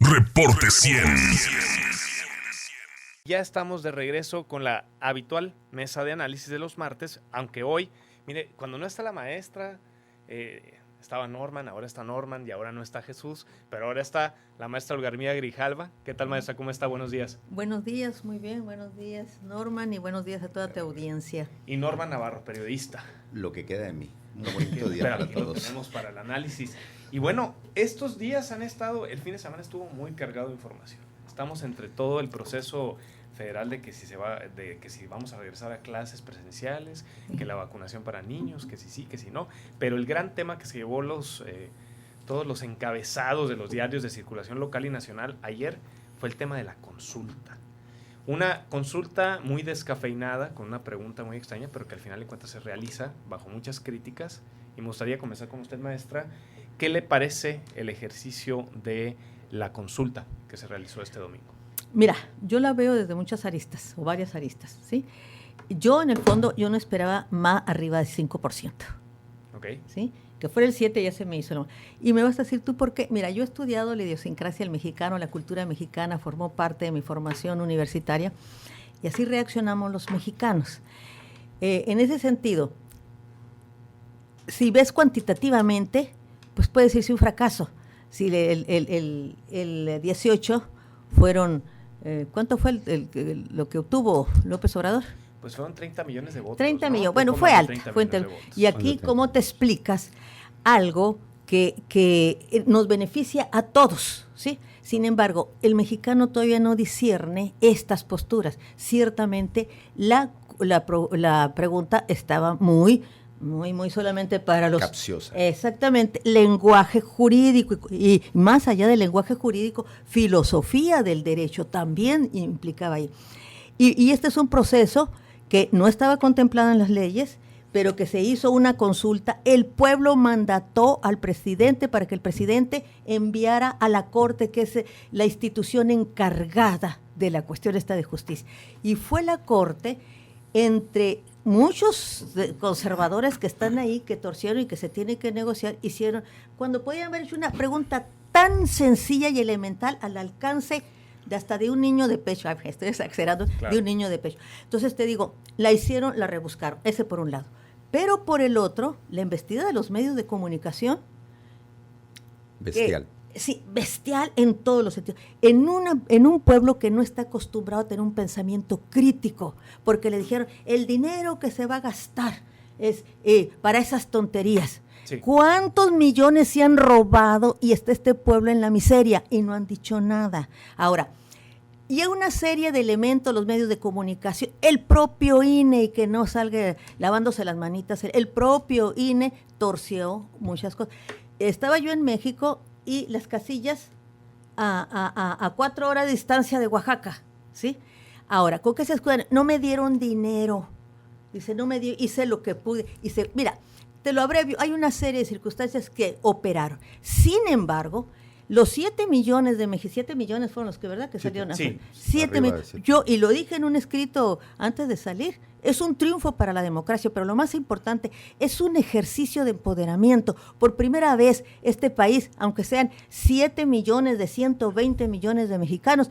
Reporte 100. Ya estamos de regreso con la habitual mesa de análisis de los martes, aunque hoy, mire, cuando no está la maestra, estaba Norman, ahora está Norman y ahora no está Jesús, pero ahora está la maestra Olga Hermida Grijalva. ¿Qué tal, maestra? ¿Cómo está? Buenos días. Buenos días, muy bien, buenos días, Norman, y buenos días a toda tu audiencia. Y Norman Navarro, periodista. Lo que queda de mí. Un bonito día para Lo todos. tenemos para el análisis. Y bueno, estos días han estado, el fin de semana estuvo muy cargado de información. Estamos entre todo el proceso federal de que si vamos a regresar a clases presenciales, que la vacunación para niños, que si sí, que si no. Pero el gran tema que se llevó todos los encabezados de los diarios de circulación local y nacional ayer fue el tema de la consulta. Una consulta muy descafeinada, con una pregunta muy extraña, pero que al final de cuentas se realiza bajo muchas críticas. Y me gustaría comenzar con usted, maestra. ¿Qué le parece el ejercicio de la consulta que se realizó este domingo? Mira, yo la veo desde muchas aristas, o varias aristas, ¿sí? Yo, en el fondo, yo no esperaba más arriba del 5%. Ok. ¿Sí? Que fuera el 7 ya se me hizo. Y me vas a decir tú por qué. Mira, yo he estudiado la idiosincrasia del mexicano, la cultura mexicana, formó parte de mi formación universitaria, y así reaccionamos los mexicanos. En ese sentido, si ves cuantitativamente, pues puede decirse un fracaso. Si el 18 fueron, ¿cuánto fue lo que obtuvo López Obrador? Pues fueron 30 millones de votos. 30 ¿no? millones, bueno, fue alto. Y aquí, ¿cómo te explicas algo que nos beneficia a todos? ¿Sí? Sin embargo, el mexicano todavía no discierne estas posturas. Ciertamente, la pregunta estaba muy solamente para los... Capciosa. Exactamente, lenguaje jurídico y más allá del lenguaje jurídico, filosofía del derecho también implicaba ahí. Y este es un proceso que no estaba contemplado en las leyes, pero que se hizo una consulta. El pueblo mandató al presidente para que el presidente enviara a la Corte, que es la institución encargada de la cuestión esta de justicia. Y fue la Corte, entre muchos conservadores que están ahí, que torcieron y que se tiene que negociar, hicieron, cuando podían haber hecho una pregunta tan sencilla y elemental al alcance de hasta de un niño de pecho, estoy exagerando, claro, de un niño de pecho. Entonces te digo, la hicieron, la rebuscaron, ese por un lado. Pero por el otro, la embestida de los medios de comunicación. Bestial. Sí, bestial en todos los sentidos. En un pueblo que no está acostumbrado a tener un pensamiento crítico, porque le dijeron, el dinero que se va a gastar es para esas tonterías. Sí. ¿Cuántos millones se han robado y está este pueblo en la miseria? Y no han dicho nada. Ahora, y hay una serie de elementos, los medios de comunicación, el propio INE, y que no salga lavándose las manitas, el propio INE torció muchas cosas. Estaba yo en México y las casillas a 4 horas de distancia de Oaxaca, ¿sí? Ahora, ¿con qué se escudan? No me dieron dinero. Dice, no me dio, hice lo que pude. Dice, mira, te lo abrevio, hay una serie de circunstancias que operaron. Sin embargo, los 7 millones de México, 7 millones fueron los que, ¿verdad?, que salieron a hacer. 7 millones. Yo, y lo dije en un escrito antes de salir, es un triunfo para la democracia, pero lo más importante, es un ejercicio de empoderamiento. Por primera vez, este país, aunque sean 7 millones de 120 millones de mexicanos,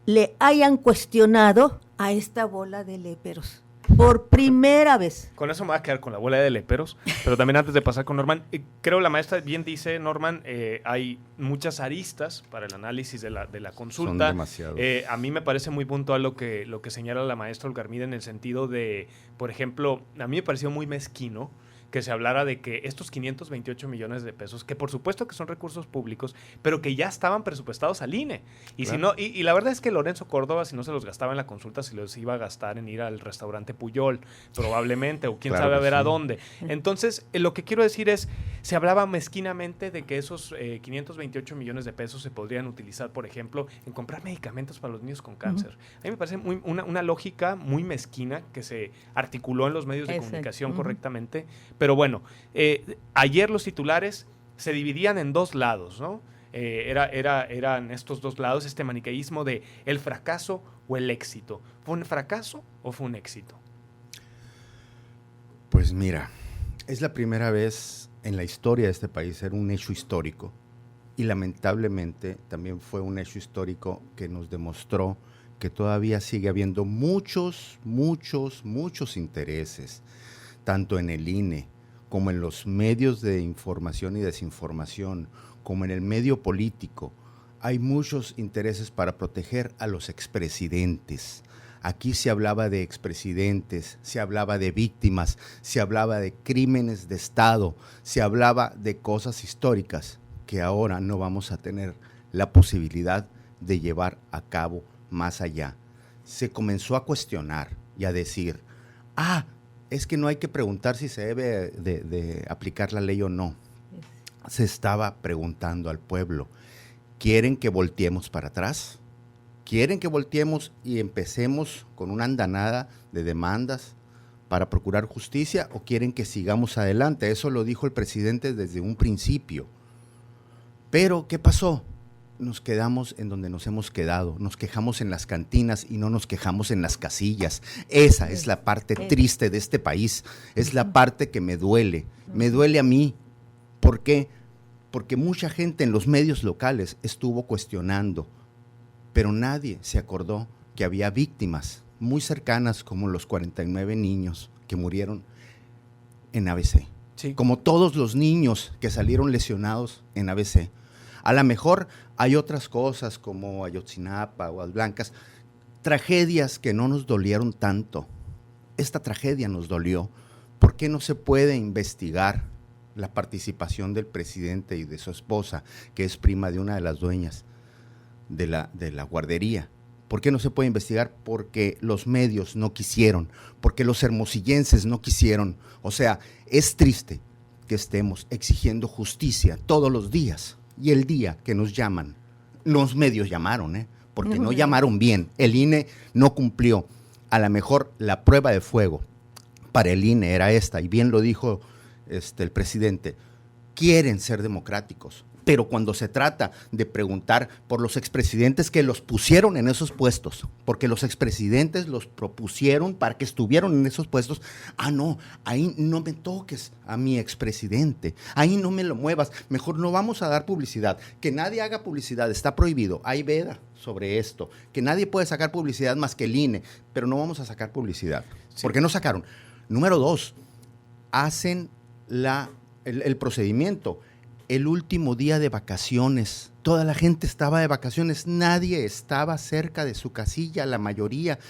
le hayan cuestionado a esta bola de léperos. Por primera vez. Con eso me voy a quedar con la bola de léperos, pero también antes de pasar con Norman, creo la maestra bien dice, Norman, hay muchas aristas para el análisis de la consulta. Son demasiados. A mí me parece muy puntual lo que señala la maestra Olga Hermida en el sentido de, por ejemplo, a mí me pareció muy mezquino que se hablara de que estos 528 millones de pesos, que por supuesto que son recursos públicos, pero que ya estaban presupuestados al INE. Y claro, si no, y la verdad es que Lorenzo Córdoba, si no se los gastaba en la consulta, se los iba a gastar en ir al restaurante Puyol, probablemente, o quién claro sabe a ver sí a dónde. Entonces, lo que quiero decir es, se hablaba mezquinamente de que esos 528 millones de pesos se podrían utilizar, por ejemplo, en comprar medicamentos para los niños con cáncer. A mí me parece una lógica muy mezquina que se articuló en los medios de comunicación correctamente. Pero bueno, ayer los titulares se dividían en dos lados, ¿no? Eran estos dos lados, este maniqueísmo de el fracaso o el éxito. ¿Fue un fracaso o fue un éxito? Pues mira, es la primera vez en la historia de este país, era un hecho histórico, Y lamentablemente también fue un hecho histórico que nos demostró que todavía sigue habiendo muchos intereses, tanto en el INE como en los medios de información y desinformación, como en el medio político. Hay muchos intereses para proteger a los expresidentes. Aquí se hablaba de expresidentes, se hablaba de víctimas, se hablaba de crímenes de Estado, se hablaba de cosas históricas que ahora no vamos a tener la posibilidad de llevar a cabo más allá. Se comenzó a cuestionar y a decir, es que no hay que preguntar si se debe de aplicar la ley o no. Se estaba preguntando al pueblo, ¿quieren que volteemos para atrás? ¿Quieren que volteemos y empecemos con una andanada de demandas para procurar justicia o quieren que sigamos adelante? Eso lo dijo el presidente desde un principio. Pero, ¿qué pasó? Nos quedamos en donde nos hemos quedado, nos quejamos en las cantinas y no nos quejamos en las casillas. Esa es la parte triste de este país, es la parte que me duele a mí. ¿Por qué? Porque mucha gente en los medios locales estuvo cuestionando, pero nadie se acordó que había víctimas muy cercanas como los 49 niños que murieron en ABC. Sí. Como todos los niños que salieron lesionados en ABC. A lo mejor hay otras cosas como Ayotzinapa o Aguas Blancas, tragedias que no nos dolieron tanto. Esta tragedia nos dolió. ¿Por qué no se puede investigar la participación del presidente y de su esposa, que es prima de una de las dueñas de la guardería? ¿Por qué no se puede investigar? Porque los medios no quisieron, porque los hermosillenses no quisieron. O sea, es triste que estemos exigiendo justicia todos los días. Y el día que nos llaman, los medios llamaron, porque no llamaron bien. El INE no cumplió. A lo mejor la prueba de fuego para el INE era esta, y bien lo dijo el presidente, quieren ser democráticos. Pero cuando se trata de preguntar por los expresidentes que los pusieron en esos puestos, porque los expresidentes los propusieron para que estuvieran en esos puestos, no, ahí no me toques a mi expresidente, ahí no me lo muevas, mejor no vamos a dar publicidad, que nadie haga publicidad, está prohibido, hay veda sobre esto, que nadie puede sacar publicidad más que el INE, pero no vamos a sacar publicidad. Sí. ¿Por qué no sacaron? Número 2, hacen el procedimiento. El último día de vacaciones, toda la gente estaba de vacaciones, nadie estaba cerca de su casilla, la mayoría.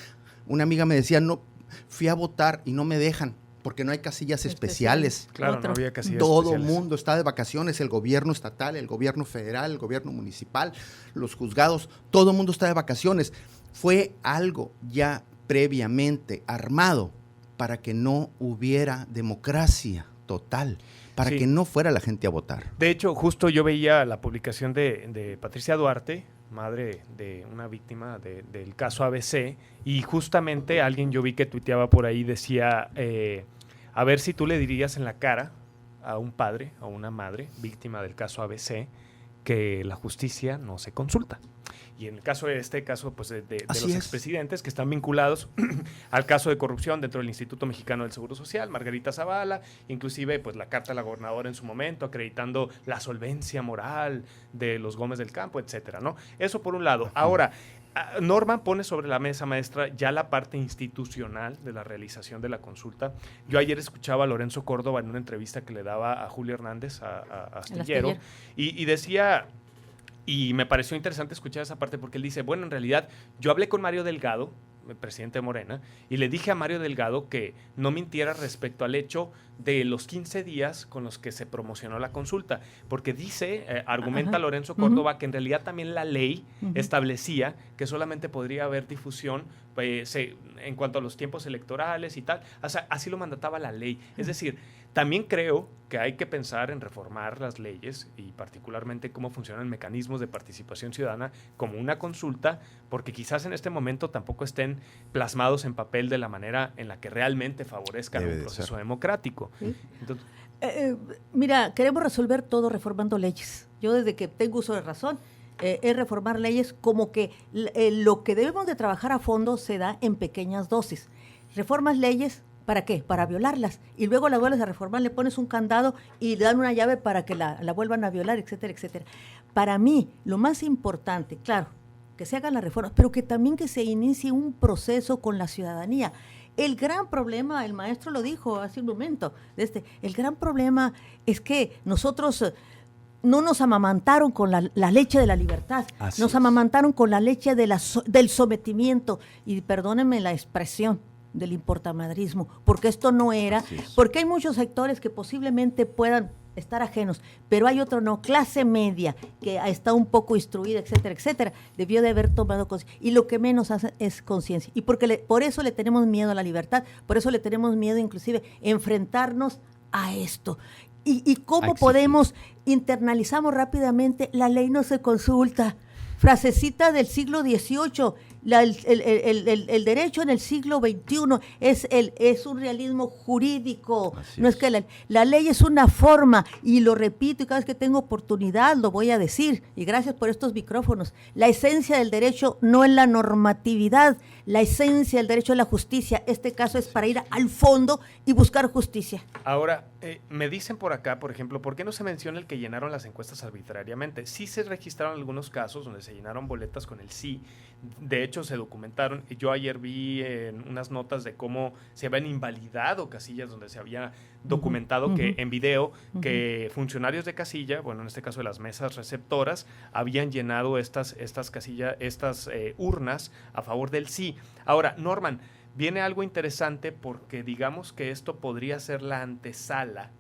Una amiga me decía, no, fui a votar y no me dejan porque no hay casillas especiales. Claro, no había casillas Todo especiales. Mundo está de vacaciones, el gobierno estatal, el gobierno federal, el gobierno municipal, los juzgados, todo el mundo está de vacaciones. Fue algo ya previamente armado para que no hubiera democracia total. Para que no fuera la gente a votar. De hecho, justo yo veía la publicación de Patricia Duarte, madre de una víctima del caso ABC, y justamente alguien yo vi que tuiteaba por ahí, decía, a ver si tú le dirías en la cara a un padre o una madre víctima del caso ABC que la justicia no se consulta. Y en el caso de este caso, pues de los expresidentes que están vinculados al caso de corrupción dentro del Instituto Mexicano del Seguro Social, Margarita Zavala, inclusive pues la carta a la gobernadora en su momento acreditando la solvencia moral de los Gómez del Campo, etcétera, ¿no? Eso por un lado. Ahora, Norman pone sobre la mesa, maestra, ya la parte institucional de la realización de la consulta. Yo ayer escuchaba a Lorenzo Córdoba en una entrevista que le daba a Julio Hernández, a Astillero, y decía... Y me pareció interesante escuchar esa parte porque él dice, bueno, en realidad yo hablé con Mario Delgado, el presidente de Morena, y le dije a Mario Delgado que no mintiera respecto al hecho de los 15 días con los que se promocionó la consulta, porque dice, argumenta Lorenzo Córdoba, que en realidad también la ley establecía que solamente podría haber difusión en cuanto a los tiempos electorales y tal, o sea, así lo mandataba la ley. Es decir, también creo que hay que pensar en reformar las leyes y particularmente cómo funcionan mecanismos de participación ciudadana como una consulta, porque quizás en este momento tampoco estén plasmados en papel de la manera en la que realmente favorezcan un proceso democrático. ¿Sí? Entonces, mira, queremos resolver todo reformando leyes. Yo desde que tengo uso de razón, es reformar leyes como que lo que debemos de trabajar a fondo se da en pequeñas dosis. Reformas leyes, ¿para qué? Para violarlas. Y luego las vuelves a reformar, le pones un candado y le dan una llave para que la vuelvan a violar, etcétera, etcétera. para mí, lo más importante, claro, que se hagan las reformas, pero que también que se inicie un proceso con la ciudadanía. El gran problema, el maestro lo dijo hace un momento, el gran problema es que nosotros no nos amamantaron con la leche de la libertad, nos amamantaron con la leche del sometimiento, y perdónenme la expresión, del importamadrismo, porque esto no era, porque hay muchos sectores que posiblemente puedan estar ajenos, pero hay otro no, clase media, que está un poco instruida, etcétera, etcétera, debió de haber tomado conciencia, y lo que menos hace es conciencia, y por eso le tenemos miedo a la libertad, por eso le tenemos miedo inclusive enfrentarnos a esto. ¿Y cómo podemos, internalizamos rápidamente, la ley no se consulta, frasecita del siglo XVIII, el derecho en el siglo XXI es un realismo jurídico. No es que la ley es una forma, y lo repito, y cada vez que tengo oportunidad lo voy a decir, y gracias por estos micrófonos. La esencia del derecho no es la normatividad, la esencia del derecho es la justicia. Este caso es para ir al fondo y buscar justicia. Ahora, me dicen por acá, por ejemplo, ¿por qué no se menciona el que llenaron las encuestas arbitrariamente? Sí se registraron algunos casos donde se llenaron boletas con el sí. De hecho, se documentaron. Yo ayer vi unas notas de cómo se habían invalidado casillas donde se había documentado que en video que funcionarios de casilla, bueno, en este caso de las mesas receptoras, habían llenado estas casillas, estas urnas a favor del sí. Ahora, Norman, viene algo interesante porque digamos que esto podría ser la antesala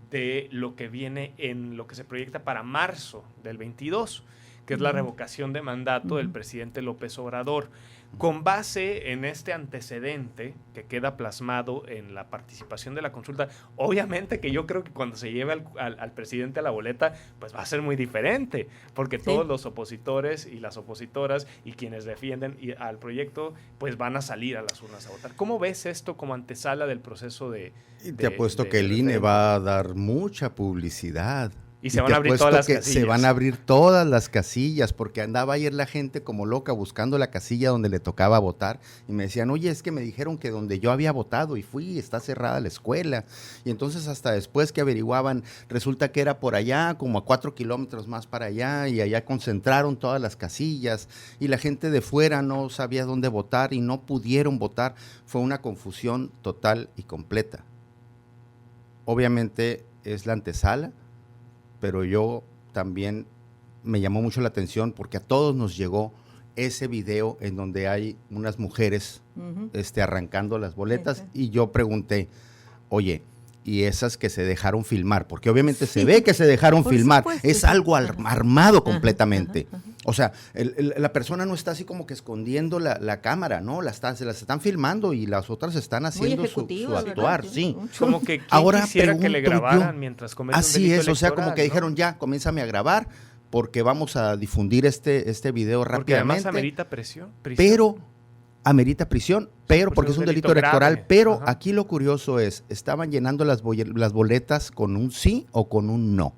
de lo que viene en lo que se proyecta para marzo del 22, que es la revocación de mandato del presidente López Obrador. Con base en este antecedente que queda plasmado en la participación de la consulta, obviamente que yo creo que cuando se lleve al presidente a la boleta, pues va a ser muy diferente, porque todos los opositores y las opositoras y quienes defienden al proyecto, pues van a salir a las urnas a votar. ¿Cómo ves esto como antesala del proceso de te apuesto que el INE va a dar mucha publicidad. Y se van a abrir todas las casillas. Se van a abrir todas las casillas, porque andaba ayer la gente como loca buscando la casilla donde le tocaba votar, y me decían, oye, es que me dijeron que donde yo había votado y fui, está cerrada la escuela, y entonces hasta después que averiguaban, resulta que era por allá, como a 4 kilómetros más para allá, y allá concentraron todas las casillas, y la gente de fuera no sabía dónde votar, y no pudieron votar. Fue una confusión total y completa. Obviamente es la antesala, pero yo también me llamó mucho la atención porque a todos nos llegó ese video en donde hay unas mujeres arrancando las boletas, y yo pregunté, oye, ¿y esas que se dejaron filmar? Porque obviamente se ve que se dejaron filmar, supuesto, es algo armado completamente. O sea, la persona no está así como que escondiendo la cámara, ¿no? Se las están filmando y las otras están haciendo su actuar, sí. Como que quien quisiera que le grabaran mientras comete un delito así es, electoral, o sea, como que dijeron, ya, comiénzame a grabar porque vamos a difundir este video rápidamente. Porque además amerita prisión. Pero amerita prisión, pero porque es un delito electoral, grave. Pero aquí lo curioso es, estaban llenando las boletas con un sí o con un no.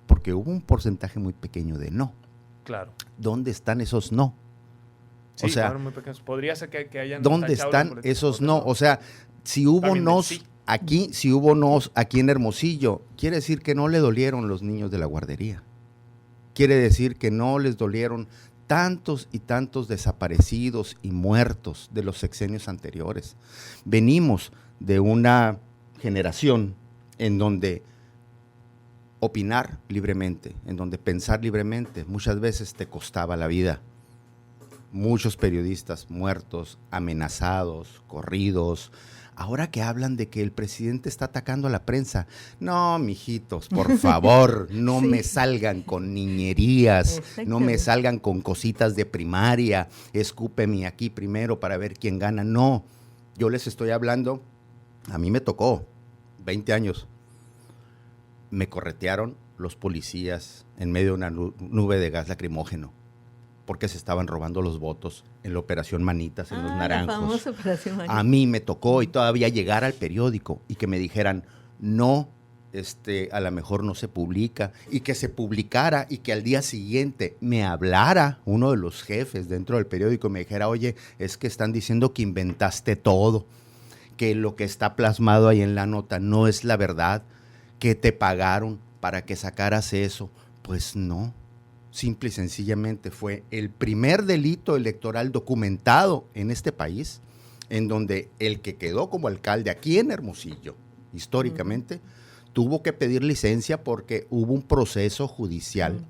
Porque hubo un porcentaje muy pequeño de no. Claro. ¿Dónde están esos no? Sí, o sea, claro, muy pequeños. Podría ser que hayan... ¿Dónde están esos no? O sea, si hubo nos aquí, si hubo nos aquí en Hermosillo, quiere decir que no le dolieron los niños de la guardería. Quiere decir que no les dolieron tantos y tantos desaparecidos y muertos de los sexenios anteriores. Venimos de una generación en donde opinar libremente, en donde pensar libremente, muchas veces te costaba la vida. Muchos periodistas muertos, amenazados, corridos. Ahora que hablan de que el presidente está atacando a la prensa, no, mijitos, por favor, no me salgan con niñerías, no me salgan con cositas de primaria, escúpeme aquí primero para ver quién gana. No, yo les estoy hablando, a mí me tocó 20 años. Me corretearon los policías en medio de una nube de gas lacrimógeno porque se estaban robando los votos en la Operación Manitas, en los Naranjos. La famosa Operación Manitas. A mí me tocó y todavía llegar al periódico y que me dijeran, no, a lo mejor no se publica, y que se publicara y que al día siguiente me hablara uno de los jefes dentro del periódico y me dijera, oye, es que están diciendo que inventaste todo, que lo que está plasmado ahí en la nota no es la verdad, que te pagaron para que sacaras eso, Pues no, simple y sencillamente fue el primer delito electoral documentado en este país, en donde el que quedó como alcalde aquí en Hermosillo, históricamente, tuvo que pedir licencia porque hubo un proceso judicial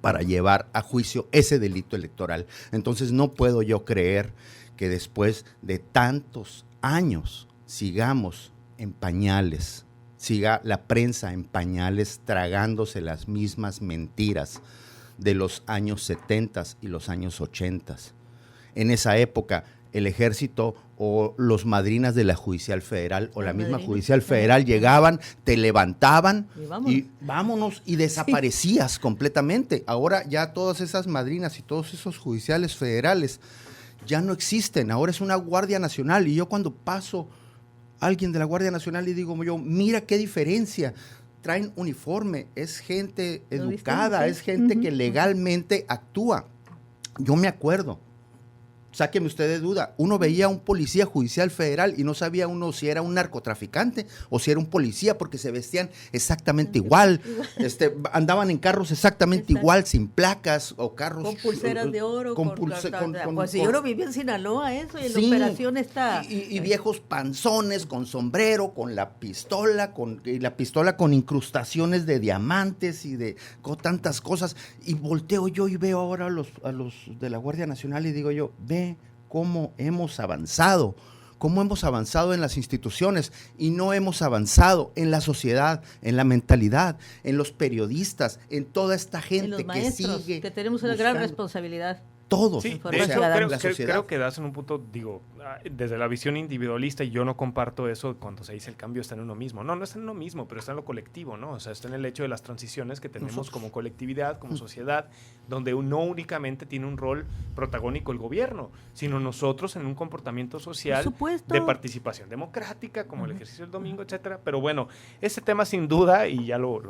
para llevar a juicio ese delito electoral. Entonces no puedo yo creer que después de tantos años sigamos en pañales, siga la prensa en pañales tragándose las mismas mentiras de los años 70 y los años 80. En esa época, el ejército o los madrinas de la Judicial Federal o la misma Judicial Federal llegaban, te levantaban y vámonos y desaparecías completamente. Ahora ya todas esas madrinas y todos esos judiciales federales ya no existen. Ahora es una Guardia Nacional y yo cuando paso a alguien de la Guardia Nacional y digo yo, mira qué diferencia. Traen uniforme, es gente educada, es gente que legalmente actúa. Yo me acuerdo. Sáqueme usted de duda, uno veía a un policía judicial federal y no sabía uno si era un narcotraficante o si era un policía porque se vestían exactamente igual, andaban en carros exactamente igual, sin placas o carros. Con pulseras de oro. Pues si yo lo viví en Sinaloa, eso, y en la operación está. Y viejos panzones con sombrero, con la pistola con incrustaciones de diamantes y con tantas cosas. Y volteo yo y veo ahora a los de la Guardia Nacional y digo yo, ve cómo hemos avanzado en las instituciones y no hemos avanzado en la sociedad, en la mentalidad, en los periodistas, en toda esta gente en los maestros, que sigue. Que tenemos una gran responsabilidad. Todos. Sí, de hecho, creo que das en un punto, digo, desde la visión individualista, y yo no comparto eso cuando se dice el cambio está en uno mismo. No está en uno mismo, pero está en lo colectivo, ¿no? O sea, está en el hecho de las transiciones que tenemos como colectividad, como sociedad, donde no únicamente tiene un rol protagónico el gobierno, sino nosotros en un comportamiento social de participación democrática, como el ejercicio del domingo, etcétera. Pero bueno, ese tema sin duda, y ya lo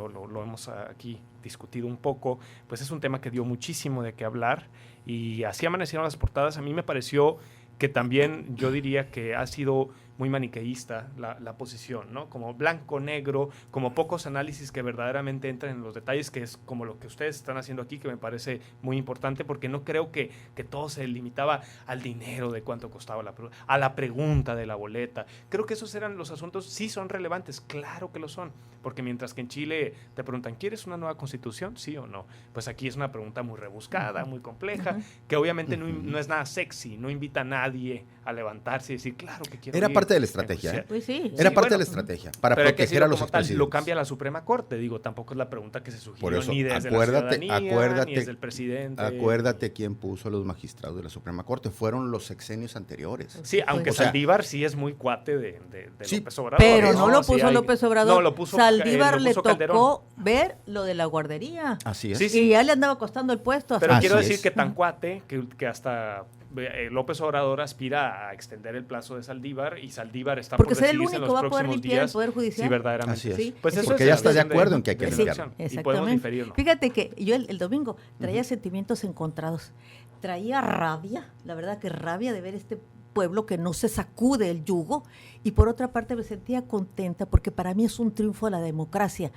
hemos aquí discutido un poco, pues es un tema que dio muchísimo de qué hablar. Y así amanecieron las portadas. A mí me pareció que también yo diría que ha sido muy maniqueísta la posición, ¿no? Como blanco-negro, como pocos análisis que verdaderamente entran en los detalles, que es como lo que ustedes están haciendo aquí, que me parece muy importante, porque no creo que todo se limitaba al dinero de cuánto costaba a la pregunta de la boleta. Creo que esos eran los asuntos, sí son relevantes, claro que lo son, porque mientras que en Chile te preguntan, ¿quieres una nueva constitución? ¿Sí o no? Pues aquí es una pregunta muy rebuscada, muy compleja, que obviamente no es nada sexy, no invita a nadie a levantarse y decir, claro que quiero. Era parte de la estrategia. Pues sí. Era parte de la estrategia para proteger a los expresidentes. Lo cambia la Suprema Corte, digo, tampoco es la pregunta que se sugirió. Por eso, ni desde la ciudadanía, ni desde el presidente. Acuérdate quién puso a los magistrados de la Suprema Corte, fueron los sexenios anteriores. Sí, aunque Saldívar sí es muy cuate de López Obrador. Pero no lo puso López Obrador. No, lo puso Saldívar le tocó Calderón. Ver lo de la guardería. Así es. Sí. Y ya le andaba costando el puesto. Pero quiero decir que tan cuate que hasta López Obrador aspira a extender el plazo de Saldívar y Saldívar está porque por decidirse en los próximos días. El Poder Judicial. Sí, verdaderamente. Así es. Sí. Pues eso porque ya está de acuerdo en que hay que limpiarlo. Y podemos diferir, ¿no? Fíjate que yo el domingo traía sentimientos encontrados. Traía rabia, la verdad que rabia de ver este pueblo que no se sacude el yugo, y por otra parte me sentía contenta porque para mí es un triunfo de la democracia.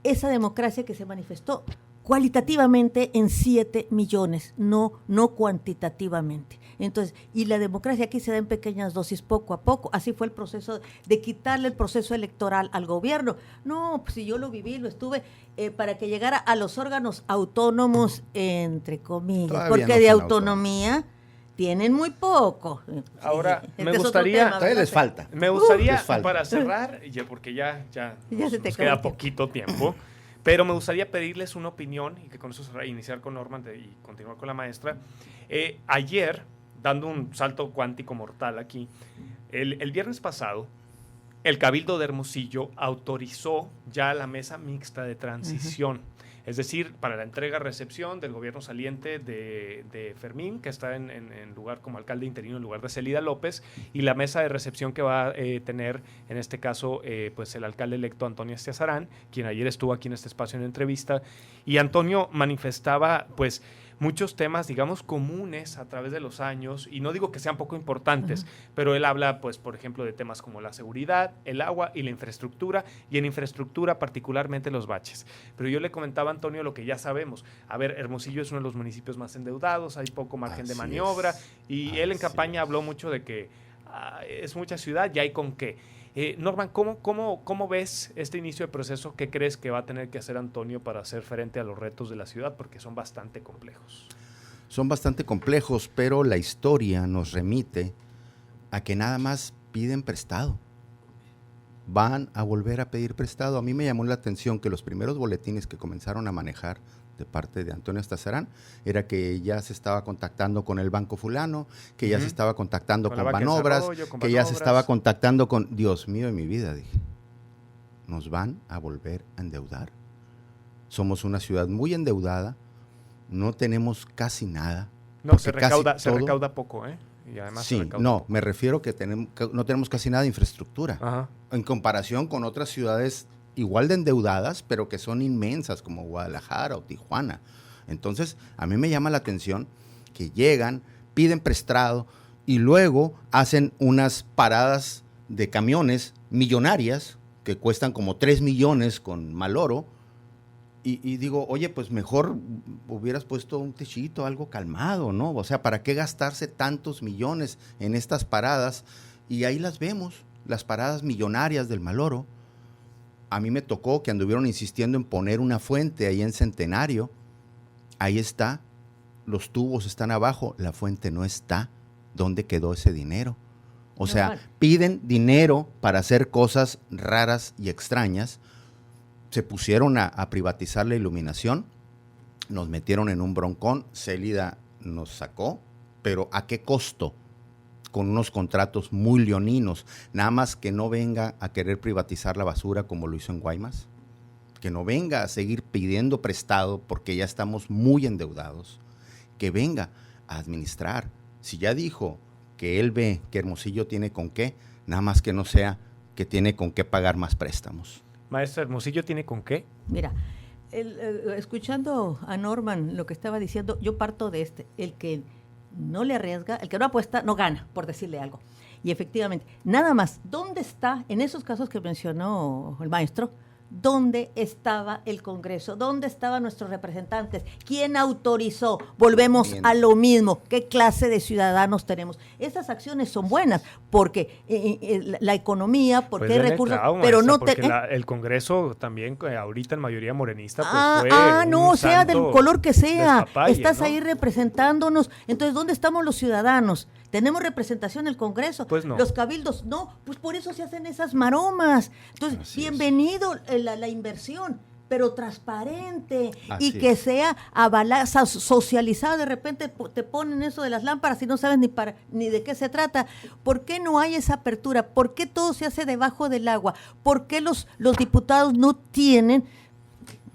Esa democracia que se manifestó cualitativamente en 7 millones, no cuantitativamente. Entonces, y la democracia aquí se da en pequeñas dosis, poco a poco. Así fue el proceso de quitarle el proceso electoral al gobierno. No, pues si yo lo viví, lo estuve, para que llegara a los órganos autónomos, entre comillas, todavía porque no de autonomía tienen muy poco. Ahora, me gustaría... Todavía les falta. Me gustaría, para cerrar, porque ya nos queda poquito tiempo, pero me gustaría pedirles una opinión, y que con eso iniciar con Norman y continuar con la maestra. Ayer, dando un salto cuántico mortal aquí, el viernes pasado, el Cabildo de Hermosillo autorizó ya la mesa mixta de transición. Es decir, para la entrega-recepción del gobierno saliente de Fermín, que está en lugar como alcalde interino en lugar de Celida López, y la mesa de recepción que va a tener, en este caso, pues el alcalde electo Antonio Estiazarán, quien ayer estuvo aquí en este espacio en entrevista, y Antonio manifestaba, pues, muchos temas, digamos, comunes a través de los años, y no digo que sean poco importantes, pero él habla, pues, por ejemplo, de temas como la seguridad, el agua y la infraestructura, y en infraestructura particularmente los baches. Pero yo le comentaba a Antonio lo que ya sabemos. A ver, Hermosillo es uno de los municipios más endeudados, hay poco margen de maniobra, y él en campaña habló mucho de que es mucha ciudad y hay con qué. Norman, ¿cómo ves este inicio de proceso? ¿Qué crees que va a tener que hacer Antonio para hacer frente a los retos de la ciudad? Porque son bastante complejos. Son bastante complejos, pero la historia nos remite a que nada más piden prestado. Van a volver a pedir prestado. A mí me llamó la atención que los primeros boletines que comenzaron a manejar de parte de Antonio Estazarán era que ya se estaba contactando con el banco fulano, que ya se estaba contactando con Banobras, que ya se estaba contactando con... Dios mío de mi vida, dije, nos van a volver a endeudar. Somos una ciudad muy endeudada, no tenemos casi nada. No, se recauda poco, ¿eh? Y además sí, no, me refiero que no tenemos casi nada de infraestructura. Ajá. En comparación con otras ciudades igual de endeudadas, pero que son inmensas, como Guadalajara o Tijuana. Entonces, a mí me llama la atención que llegan, piden prestado y luego hacen unas paradas de camiones millonarias que cuestan como 3 millones con mal oro. Y digo, oye, pues mejor hubieras puesto un techito, algo calmado, ¿no? O sea, ¿para qué gastarse tantos millones en estas paradas? Y ahí las vemos, las paradas millonarias del mal oro. A mí me tocó que anduvieron insistiendo en poner una fuente ahí en Centenario. Ahí está, los tubos están abajo, la fuente no está. ¿Dónde quedó ese dinero? O sea, piden dinero para hacer cosas raras y extrañas. Se pusieron a privatizar la iluminación, nos metieron en un broncón, Célida nos sacó, pero ¿a qué costo? Con unos contratos muy leoninos, nada más que no venga a querer privatizar la basura como lo hizo en Guaymas, que no venga a seguir pidiendo prestado porque ya estamos muy endeudados, que venga a administrar. Si ya dijo que él ve que Hermosillo tiene con qué, nada más que no sea que tiene con qué pagar más préstamos. Maestra, ¿Hermosillo tiene con qué? Mira, escuchando a Norman lo que estaba diciendo, yo parto de el que no le arriesga, el que no apuesta, no gana, por decirle algo. Y efectivamente, nada más, ¿dónde está, en esos casos que mencionó el maestro, dónde estaba el Congreso? ¿Dónde estaban nuestros representantes? ¿Quién autorizó? Volvemos a lo mismo. ¿Qué clase de ciudadanos tenemos? Esas acciones son buenas porque la economía, porque hay recursos, pero no el Congreso también, ahorita en mayoría morenista, pues no, sea del color que sea, despapalle, estás ¿no? ahí representándonos. Entonces, ¿dónde estamos los ciudadanos? ¿Tenemos representación en el Congreso? Pues no. Los cabildos, no, pues por eso se hacen esas maromas. Entonces, así bienvenido la inversión, pero transparente y que sea avalada, socializada. De repente te ponen eso de las lámparas y no sabes ni de qué se trata. ¿Por qué no hay esa apertura? ¿Por qué todo se hace debajo del agua? ¿Por qué los diputados no tienen...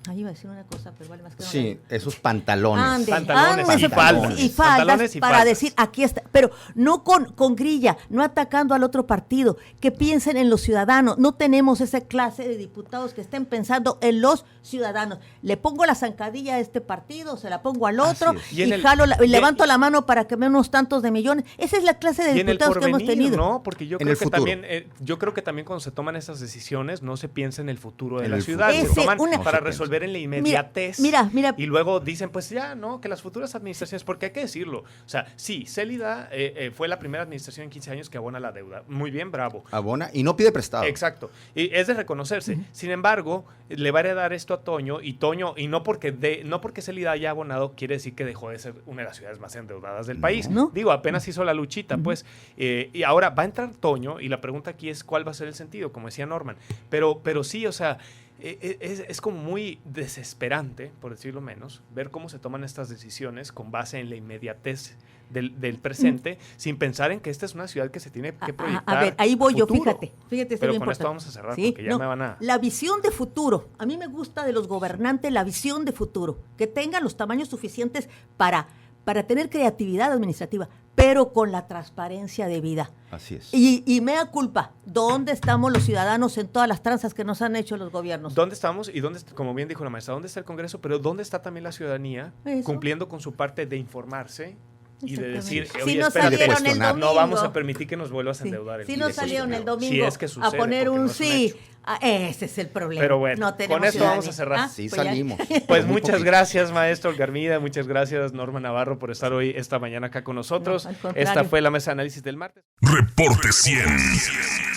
Ahí iba a decir una cosa, pero vale más que no. Sí, esos pantalones. Pantalones y faldas para decir, aquí está. Pero no con grilla, no atacando al otro partido, que piensen en los ciudadanos. No tenemos esa clase de diputados que estén pensando en los ciudadanos. Le pongo la zancadilla a este partido, se la pongo al otro, levanto la mano para que me unos tantos de millones. Esa es la clase de diputados que hemos tenido. ¿No? Porque yo creo que también cuando se toman esas decisiones no se piensa en el futuro de la ciudad. Se toman para resolver en la inmediatez. Mira. Y luego dicen, pues ya, ¿no? Que las futuras administraciones, porque hay que decirlo. O sea, sí, Célida fue la primera administración en 15 años que abona la deuda. Muy bien, bravo. Abona y no pide prestado. Exacto. Y es de reconocerse. Sin embargo, le va a heredar esto a Toño, y no porque Célida haya abonado, quiere decir que dejó de ser una de las ciudades más endeudadas del país. ¿No? Digo, apenas hizo la luchita, pues. Y ahora va a entrar Toño, y la pregunta aquí es cuál va a ser el sentido, como decía Norman. Pero sí, o sea, es como muy desesperante, por decirlo menos, ver cómo se toman estas decisiones con base en la inmediatez del presente, sin pensar en que esta es una ciudad que se tiene que proyectar. A ver, ahí voy yo, futuro. fíjate. Pero con esto vamos a cerrar, porque ya me van a... La visión de futuro. A mí me gusta de los gobernantes la visión de futuro, que tengan los tamaños suficientes para para tener creatividad administrativa, pero con la transparencia debida. Así es. Y mea culpa, ¿dónde estamos los ciudadanos en todas las tranzas que nos han hecho los gobiernos? ¿Dónde estamos? Y dónde, como bien dijo la maestra, ¿dónde está el Congreso? Pero ¿dónde está también la ciudadanía Eso. cumpliendo con su parte de informarse y de decir, Si oye, nos espérate, salieron el domingo, no vamos a permitir que nos vuelvas a sí, endeudar. si nos salieron el domingo si es que sucede, a poner porque un no es sí, hecho. ese es el problema. Pero bueno, no tenemos con esto ciudadanía. vamos a cerrar. Sí, Pues ya. salimos. Pues Muy muchas poquito. gracias, maestro Olga Armida, muchas gracias, Norma Navarro, por estar hoy, esta mañana acá con nosotros. No, al contrario. Esta fue la mesa de análisis del martes. Reporte 100.